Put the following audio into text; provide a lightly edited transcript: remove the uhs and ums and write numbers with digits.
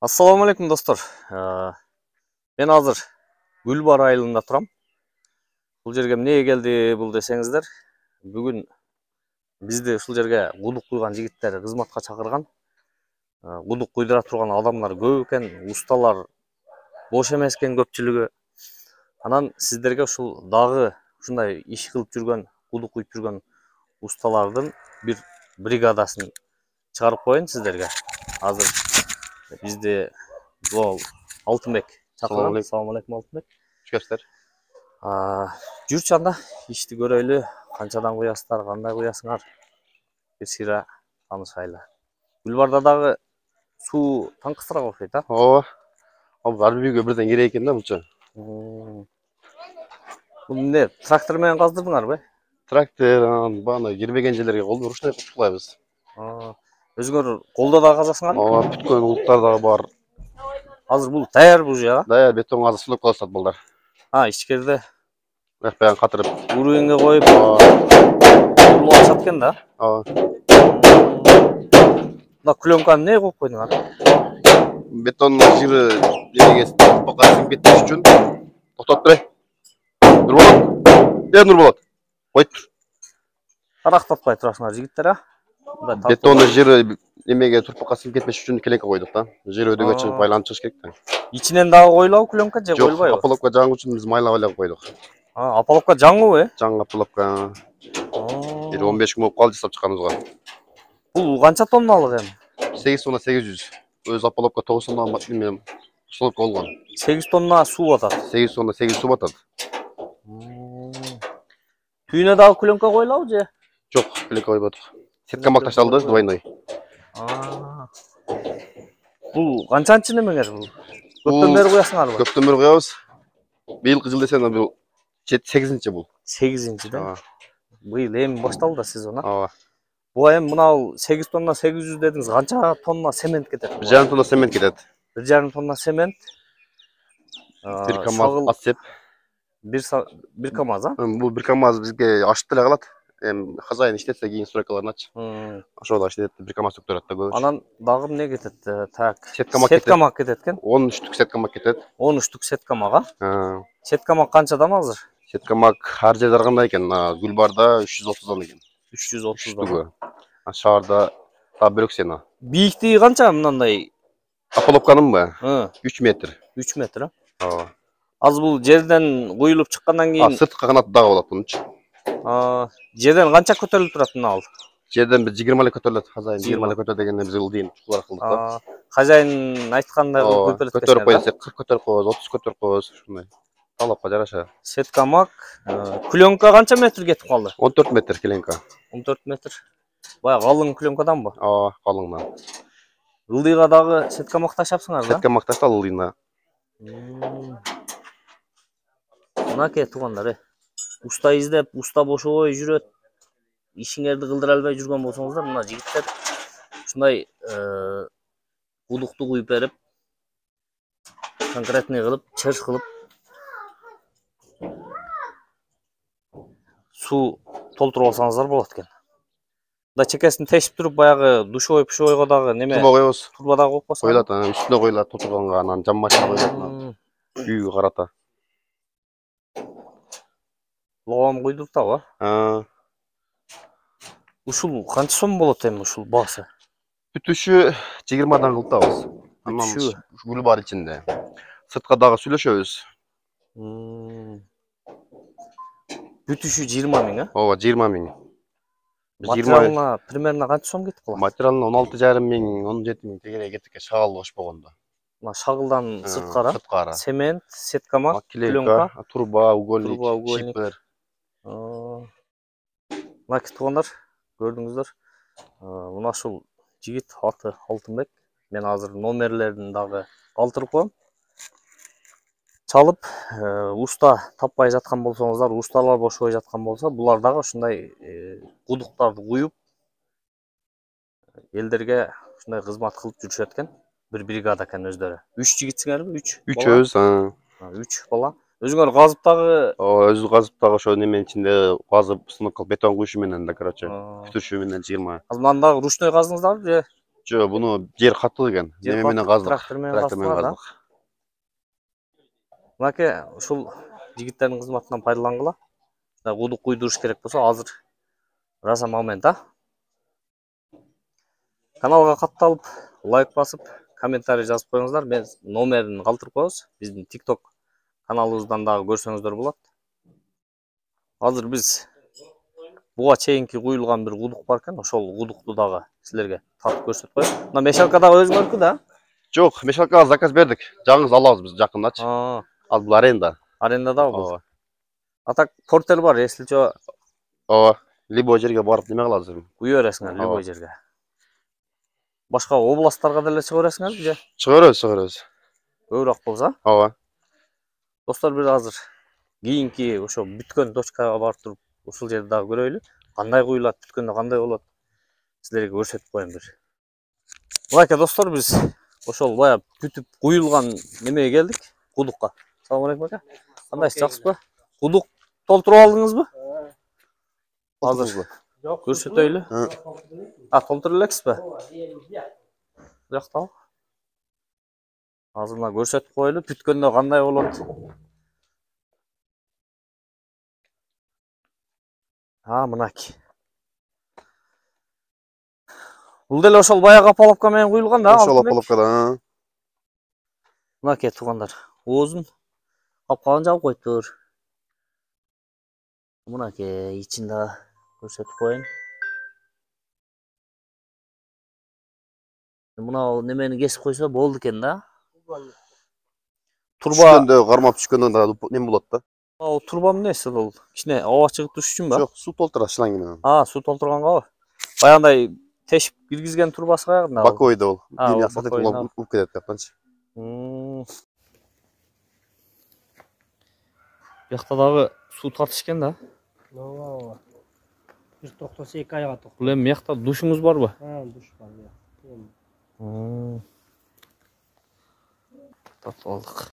Assalamu alaikum достор. Мен азыр Гүлбар айылында турам. Бул жерге эмнеге келди бул десеңиздер, бүгүн бизди ушул жерге кудук куйган жигиттер кызматка чакырган. Кудук куйдура турган адамдар көп экен, усталар бош эмес экен көпчүлүгү. Анан сиздерге ушул дагы ушундай иш кылып жүргөн, кудук куйуп жүргөн усталардын бир бригадасын чыгарып коеюн сиздерге. Азыр бизди бул Алтынбек чакырган. Assalamu alaikum Алтынбек. Чүкөстөр. Жүрчү анда ишти көрөйлү. Канчадан куясыздар, кандай куясыңар? Бир сыйра таанышайлы. Гүлбарда дагы суу таңкысыраак окшойт, а? Ооба. Ар бирге бирден керек экен да булчу. Бул эмне, трактор менен каздырдыңарбы? Трактор, бана кирбеген жерлерге колду ручной кылып кылабыз. Өзүңөр колдо да казасыңар? Ооба, бүткөн улуттар дагы бар. Азыр бул даяр бул жага? Даяр, бетон азыр сулап калышат булдар. Ичкерде Биян катырып, уровеньге коюп, курулашат экен да? Ооба. Мына клёнканы эмне коюп койдуңар? Бетондун жыры эмеге топкка сиңип кетпеш үчүн токтотуп тур. Нурболот. Нурболот. Койт тур. Тарактатпай турасыңар жигиттер, а? Бетондун жыры эмеге турпакка сиңип кетпеш үчүн клейка койдук да. Жыр өдөгө чыгып байланып чыгыш керек да. Ичинен дагы коюлабы клёнка же коюлбайбы? Жок, ополовка жаңы үчүн биз майлап койдук. Ополовка жаңыбы? Жаңы ополовка. Бир 15 күн болуп калды жасап чыкканыбызга. Бул канча тонналык эми? 8 тонна 800. Өз ополовка 9 тонна менен установка болгон. 8 тонна суу батат. 8 тонна 8 суу батат. Түйүнө дагы клёнка коюлабы же? Жок, клейка койбодук. Сетка макташталды двойной. Бул канчанчы немеңер бул? Көптөн бери куясыңарбы? Көптөн бери куябыз. Быйылкы жыл десең бул 8-нчи бул. 8-нчи да? Быйыл эми башталды да сезон, а? Ооба. Бул эми мына 8 тонна 800 дедиңиз, канча тонна цемент кетет? 1,5 тонна цемент кетет. 1,5 тонна цемент. Бир КамАЗ асеп. Бир КамАЗ, а? Бул бир КамАЗ бизге ашып деле калат. Эми хозяин иштетсе кийин стройкаларын ач. Ошол иштетет, бир КамАЗ төктөрөт да көп. Анан дагы эмне кетет? Так. Сеткамак кетет экен? 13 сеткамак кетет. 13 сеткамак, а? Сеткамак канчадан азыр? Сеткамак ар жерде ар кандай экен. Гүлбарда 330 экен. 330. Шаарда та бирок сена. Бийиктиги канча мындай? Ополовканынбы? 3 метр. 3 метр, а? Ооба. Азыр бул жерден куюлуп чыккандан кийин сырткы канаты дагы болот мунчу. Жерден канча көтөрүлүп турат мына ал? Жерден 20 эле көтөрүлөт. Хозяин 20 эле көтөр дегенде биз ылдыйын чукулар кылдык да. Хозяин айткандай кылып көтөрүп көтөрүп койсок 40 көтөрүп коебуз, 30 көтөрүп коебуз, ушундай. Талапка жараша. Сеткамак, клёнка канча метр кетип калды? 14 метр клёнка. 14 метр. Бая калың клёнкаданбы? Ооба, калыңдан. Ылдыйга дагы сеткамак ташапсыңар да? Сеткамак таштал ылдыйна. Мынакей туугандар, уста издеп, уста бошобой жүрөт. Ишиңерди кылдыра албай жүргөн болсоңуздар, мына жигиттер ушундай кудукту куюп берип, конкретный кылып, чырш кылып, суу толтуруп алсаңыздар болот экен. Мында чекесин тешип туруп, баягы душевой пушевойго дагы неме? Турба коебуз. Турба дагы коюп койсоң? Коюлат, үстүнө коюлат, толтурганга, анан жаммачка коюлат. Үйгө карата. Логом куйдуртабы? Ушул канча сом болот эми ушул баасы? Бүтүшү 20дан кылып табыз. Анан Гүлбар ичинде. Сыртка дагы сүйлөшөбүз. Бүтүшү 20 миң, а? Ооба, 20 миң. Материалына примерно канча сом кетип калат? Материалына 16,5 миң, 17 миң тегере кетип шагал кошпогондо. Мына шагылдан сырткара, сырткара. Цемент, сеткамак, клёнка, турба, угольник, шипер. Мына туугандар, көрдүңүздөр. Мына ушул жигит аты Алтынбек. Мен азыр номерлерин дагы калтырып коем. Чалып, уста таппай жаткан болсоңуздар, усталар бошобой жаткан болсо, булар дагы ушундай кудуктарды куюп, элдерге ушундай кызмат кылып жүрүшөт экен. Бир бригада экен өздөрү. 3 жигитсиңерби? 3. 3 өз, 3 бала. Өзүңөр казып дагы? Ооба, өзү казып дагы ошо неменин ичинде казып, установка бетон куюшу менен да, короче, бүтүрүшү менен 20. Азыр мындан дагы ручной каздыңыздарбы же? Жо, буну жер катуу экен. Жер Неме менен катуу, каздык. трактор менен каздыңар да? Мынаке ушул жигиттердин кызматынан пайдалангыла. Кудук куйдуруш керек болсо азыр раса момент, а? Каналга катталып, лайк басып, комментарий жазып коюңуздар. Мен номерин калтырып коебуз. Биздин TikTok каналыбыздан дагы көрсөңүздөр болот. Азыр биз буга чейинки куюлган бир кудук бар экен. Ошол кудукту дагы силерге татып көрсөтүп коём. Мына мешалка дагы өзүңөркү да? Жок, мешалкага заказ бердик. Жаңыз алабыз биз жакындачы. Ал бул аренда. Арендада бул. А так портер бар, если что. Ооба. Любой жерге барып неме кыласыз. Куя бересиңер любой жерге. Башка областтарга деле чыга бересиңерби же? Чыга беребиз. Көбүрөөк болсо? Ооба. Достор, бир азыр кийинки ошо бүткөн точкага барып туруп ушул жерди дагы көрөйлү. Кандай куюлат, бүткөндө кандай болот? Силерге көрсөтүп коем бир. Мынакей достор, биз ошол бая бүтүп куюлган немеге келдик, кудукка. Салам алейкум ака. Кандайсыз, жакшысызбы? Кудук толтуруп алдыңызбы? Азыр көрсөтөйлү. Толтуруп элексизби? Жактабы? Азыр мына көрсөтүп коелу, бүткөндө кандай болот? Мынакей. Бул деле ошол баягы апаловка менен куюлган да? Ошол апаловкада. Мынакей туугандар, оозун капкагын жаап коюптур. Мынакей ичин да көрсөтүп коеюн. Мына немени кесип койсо болду экен да. Турба Түшкөндө, кармап түшкөндө да неме болот да. Турбанын несі ол? Кичине аба чыгып туруш үчүн ба? Жок, суу толтурат шланги менен. Суу толтургангабы? Баягындай тешип киргизген турбасы каягында? Бакойда ол. Бул Улуп кетет капканчы. Бuyakta дагы суу тартыш экен да? Ооба. 192 айга токтоп. Бул эми бuyakта душуңуз барбы? Душ бар, Тартып алдык.